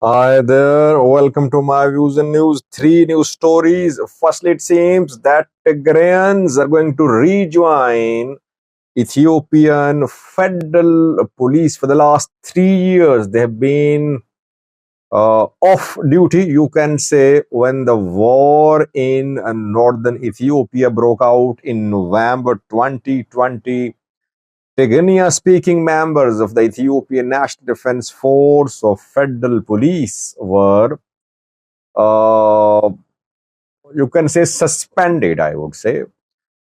Hi there, welcome to my views and news. Three news stories. Firstly, it seems that Tigrayans are going to rejoin Ethiopian Federal Police. For the last 3 years, they have been off duty, you can say, when the war in northern Ethiopia broke out in November 2020. Tigrinya speaking members of the Ethiopian National Defense Force of Federal Police were, uh, you can say, suspended, I would say.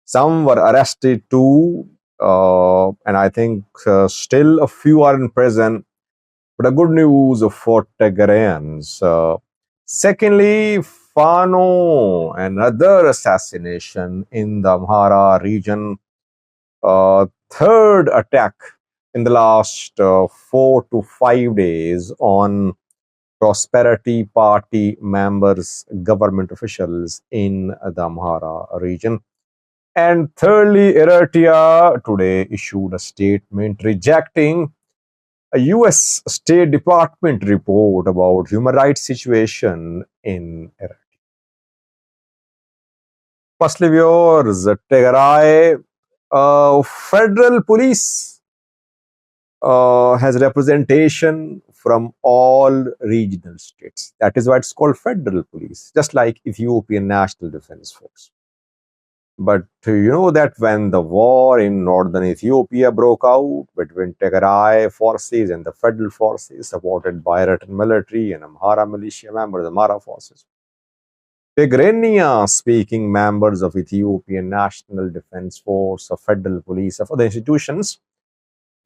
Some were arrested too, and I think still a few are in prison. But a good news for Tigrayans. Secondly, Fano, another assassination in the Amhara region. Third attack in the last 4 to 5 days on Prosperity Party members, government officials in the Amhara region. And thirdly, Eritrea today issued a statement rejecting a US State Department report about human rights situation in Eritrea. Firstly, viewers, Tigray Federal Police has representation from all regional states. That is why it's called Federal Police, just like Ethiopian National Defense Force. But you know that when the war in northern Ethiopia broke out between Tigray forces and the federal forces supported by Eritrean military and Amhara militia members, Amhara forces, Tigrayania speaking members of Ethiopian National Defense Force, of Federal Police, of other institutions,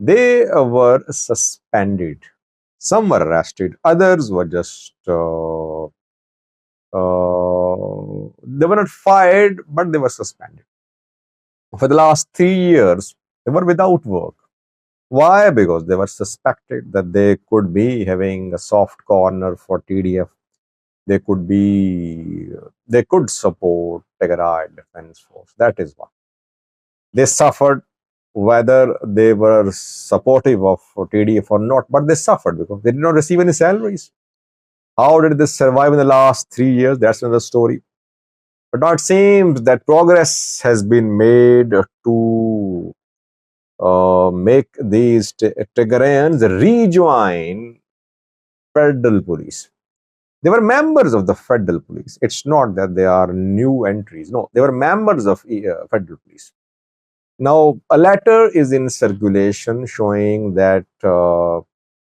they were suspended. Some were arrested, others were just they were not fired, but they were suspended. For the last 3 years, they were without work. Why? Because they were suspected that they could be having a soft corner for TDF. They could support Tigray Defense Force. That is why they suffered, whether they were supportive of TDF or not, but they suffered because they did not receive any salaries. How did they survive in the last 3 years? That's another story. But now it seems that progress has been made to make these Tigrayans rejoin Federal Police. They were members of the Federal Police. It's not that they are new entries. No, they were members of Federal Police. Now, a letter is in circulation showing that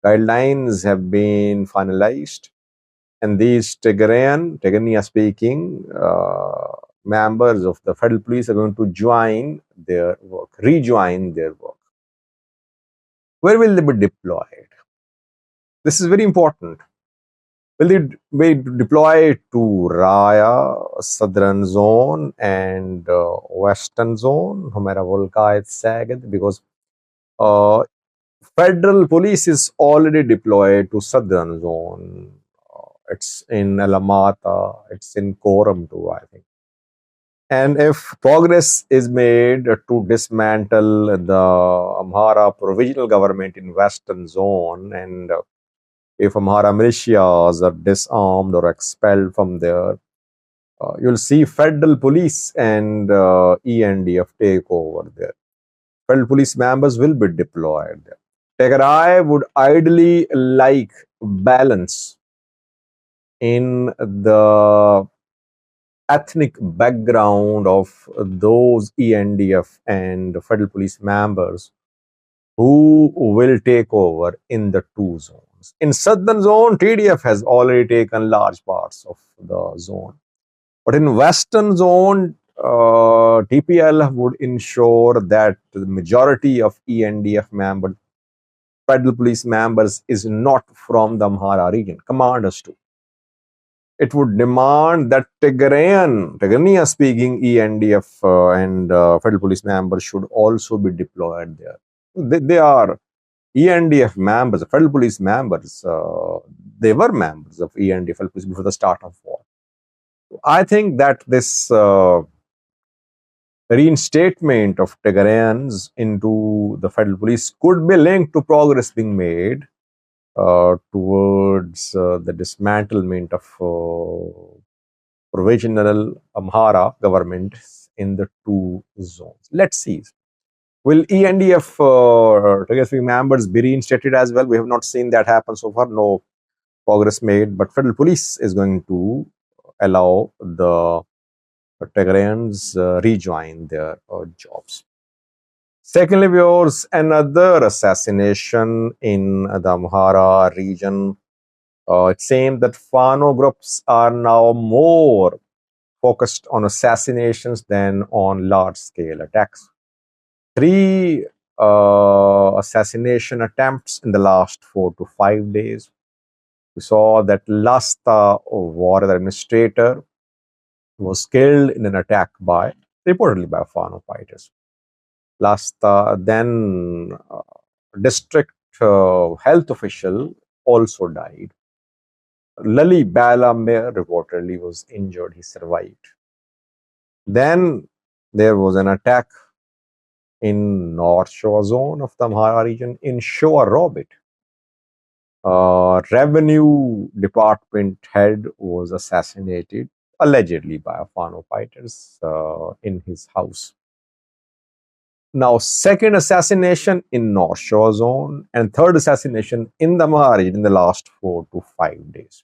guidelines have been finalized, and these Tigrayania speaking members of the Federal Police are going to join their work, rejoin their work. Where will they be deployed? This is very important. Will they be deployed to Raya, Southern Zone, and Western Zone, Humera Volkait Sagad? Because Federal Police is already deployed to Southern Zone. It's in Alamata, it's in Koram too, I think. And if progress is made to dismantle the Amhara provisional government in Western Zone, and if Amhara militias are disarmed or expelled from there, you'll see Federal Police and ENDF take over there. Federal Police members will be deployed there. Tigray would ideally like balance in the ethnic background of those ENDF and Federal Police members who will take over in the two zones. In Southern Zone, TDF has already taken large parts of the zone. But in Western Zone, TPLF would ensure that the majority of ENDF members, Federal Police members, is not from the Amhara region, commanders too. It would demand that Tigrayania speaking ENDF and Federal Police members should also be deployed there. They are ENDF members, Federal Police members. They were members of ENDF Federal Police before the start of war. I think that this reinstatement of Tigrayans into the Federal Police could be linked to progress being made toward towards the dismantlement of provisional Amhara government in the two zones. Let's see. Will ENDF Tigrayans members be reinstated as well? We have not seen that happen so far. No progress made, but Federal Police is going to allow the Tigrayans rejoin their jobs. Secondly, viewers, another assassination in the Amhara region. It seems that Fano groups are now more focused on assassinations than on large-scale attacks. Three assassination attempts in the last 4 to 5 days. We saw that Lasta war administrator was killed in an attack by, reportedly by Fano fighters. Lasta, then district health official also died. Lali Bala Mayor reportedly was injured. He survived. Then there was an attack in North Shore zone of the Amhara region in Shore Robit. Revenue department head was assassinated, allegedly by Fano fighters in his house. Now, second assassination in North Shore zone and third assassination in the Amhara region in the last 4 to 5 days.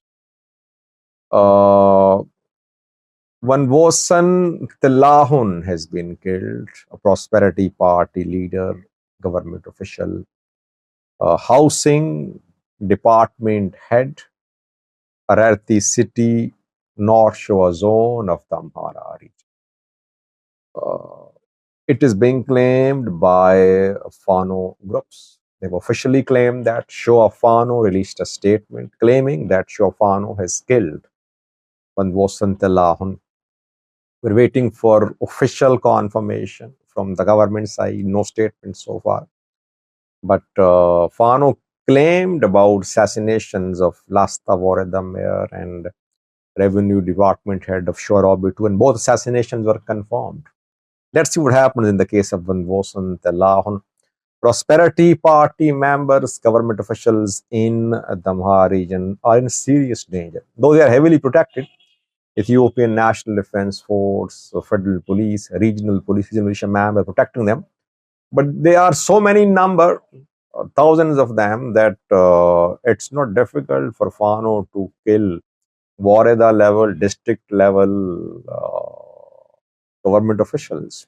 Vanvosan Telahun has been killed, a Prosperity Party leader, government official, housing department head, Ararti city, North Shore zone of the Amhara region. It is being claimed by Fano groups. They've officially claimed that Shoa Fano released a statement claiming that Shoa Fano has killed Vanvosan Telahun. We're waiting for official confirmation from the government side. No statement so far. But Fano claimed about assassinations of Lasta Voreda Mayor and Revenue Department head of Shorobitu, and both assassinations were confirmed. Let's see what happens in the case of Vanvosan Telahun. Prosperity Party members, government officials in the Amhara region are in serious danger. Though they are heavily protected, Ethiopian National Defense Force, Federal Police, regional militia members protecting them. But they are so many in number, thousands of them, that it's not difficult for Fano to kill Wareda level, district level government officials.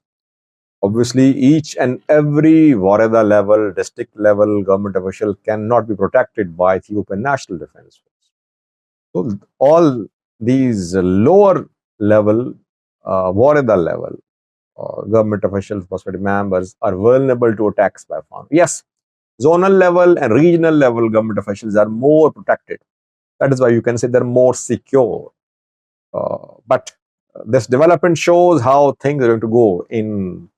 Obviously, each and every Wareda level, district level government official cannot be protected by Ethiopian National Defense Force. So all these lower level, Wareda level government officials, prosperity members are vulnerable to attacks by Fano. Yes, zonal level and regional level government officials are more protected. That is why you can say they're more secure. But this development shows how things are going to go in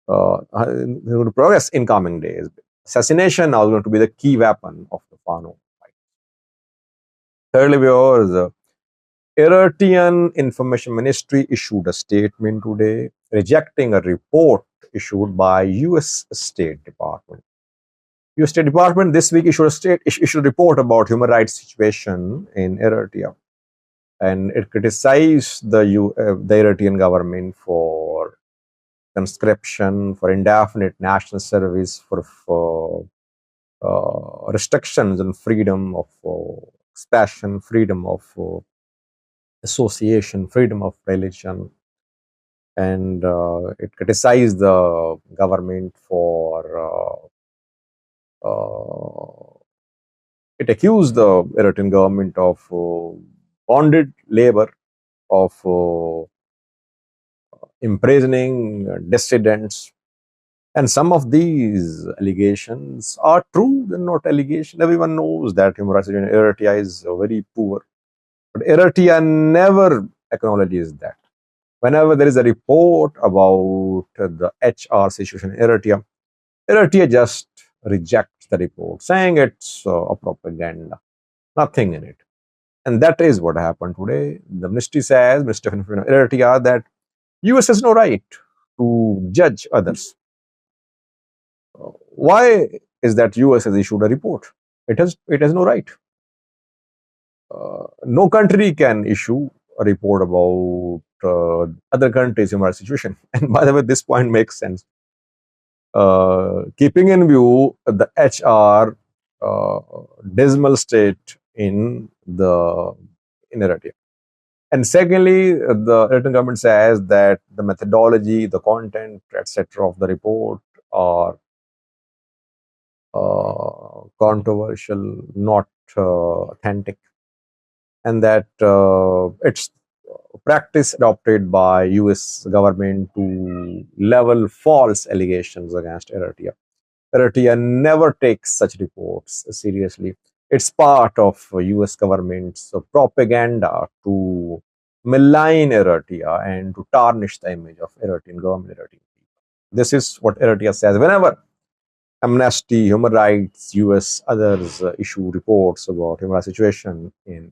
going to progress in coming days. Assassination now is going to be the key weapon of the Fano fight. Thirdly, viewers, Eritrean Information Ministry issued a statement today rejecting a report issued by US State Department. US State Department this week issued a report about human rights situation in Eritrea, and it criticized the Eritrean government for conscription, for indefinite national service, for restrictions on freedom of expression, freedom of association, freedom of religion, and it criticized the government for it accused the Eritrean government of bonded labor, of imprisoning dissidents. And some of these allegations are true, they're not allegations. Everyone knows that human rights in Eritrea is very poor. But Eritrea never acknowledges that. Whenever there is a report about the HR situation in Eritrea, Eritrea just rejects the report, saying it's a propaganda, nothing in it. And that is what happened today. The ministry says, Ministry of Information of Eritrea, that US has no right to judge others. Why is that US has issued a report? It has no right. no country can issue a report about other countries' human rights situation. And by the way, this point makes sense. Keeping in view the HR dismal state in Eritrea. And secondly, the Eritrean government says that the methodology, the content, etc., of the report are controversial, not authentic, and that it's practice adopted by US government to level false allegations against Eritrea. Eritrea never takes such reports seriously. It's part of US government's propaganda to malign Eritrea and to tarnish the image of Eritrean government. This is what Eritrea says. Whenever Amnesty, Human Rights, US, others issue reports about human rights situation in